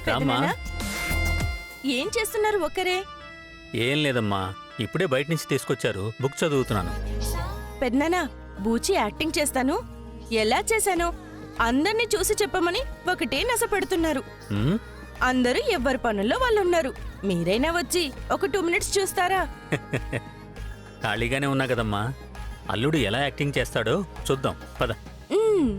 రామ్మా. ఏం చేస్తున్నారు ఒక్కరే? ఏం లేదమ్మా, ఇప్పుడే బయట నుంచి తీసుకొచ్చారు, బుక్ చదువుతున్నాను. పెద్దనానా, బూచి యాక్టింగ్ చేస్తాను, ఎలా చేశాను అందర్నీ చూసి చెప్పమని ఒకటే నసపెడుతున్నారు. ఉమ్, అందరూ ఎవ్వరి పనుల్లో వాళ్ళున్నారు. మీరైనా వచ్చి ఒక 2 minutes చూస్తారా? ఖాళీగానే ఉన్నా కదమ్మా, అల్లుడు ఎలా యాక్టింగ్ చేస్తాడో చూద్దాం పద. మ్మ్.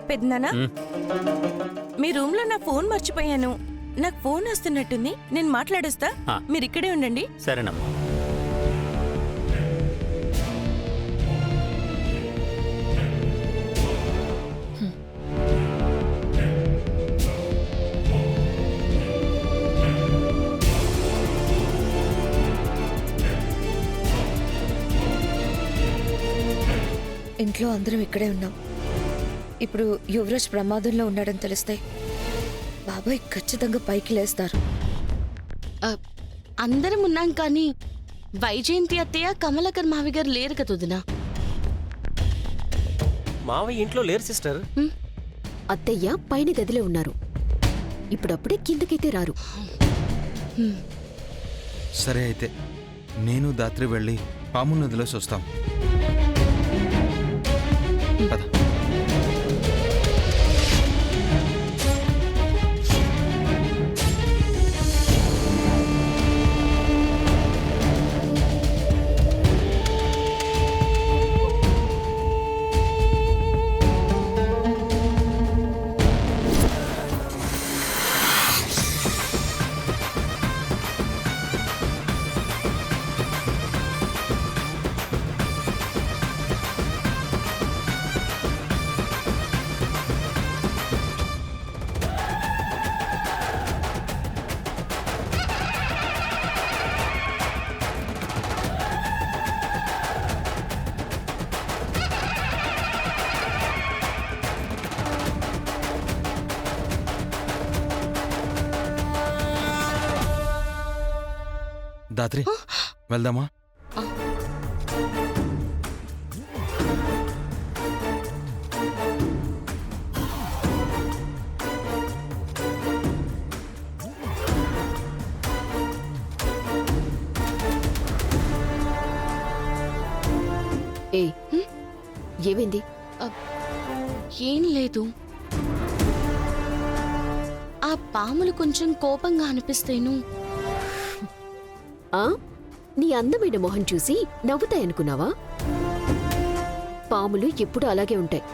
పెద్దనానా, ఉమ్, మీ రూమ్ లో నా ఫోన్ మర్చిపోయాను. నాకు ఫోన్ వస్తున్నట్టుంది, నేను మాట్లాడొస్తా. ఆ. మీరిక్కడే ఉండండి. సరేనమ్మా. ఇంట్లో అందరం ఇక్కడే ఉన్నాం. ఇప్పుడు యువరాజ్ ప్రమాదంలో ఉన్నాడని తెలిస్తే బాబాయ్ ఖచ్చితంగా పైకి లేస్తారు. అందరం ఉన్నాం కానీ వైజయంతి అత్తయ్య కమలాకర్ మావి గారు లేరు కదా వదినా. మావయ్య ఇంట్లో లేరు సిస్టర్. అత్తయ్య పైన గదిలో ఉన్నారు, ఇప్పుడప్పుడే కిందకైతే రారు. సరే అయితే నేను దాత్రి వెళ్ళి పాము నదిలోసి వస్తాం. పద. దాత్రి వెళ్దామా? ఏ ఏమైంది? ఏం లేదు, ఆ పాములు కొంచెం కోపంగా అనిపిస్తేను. ఆ నీ అందమైన మొహం చూసి నవ్వుతాయనుకున్నావా? పాములు ఎప్పుడూ అలాగే ఉంటాయి.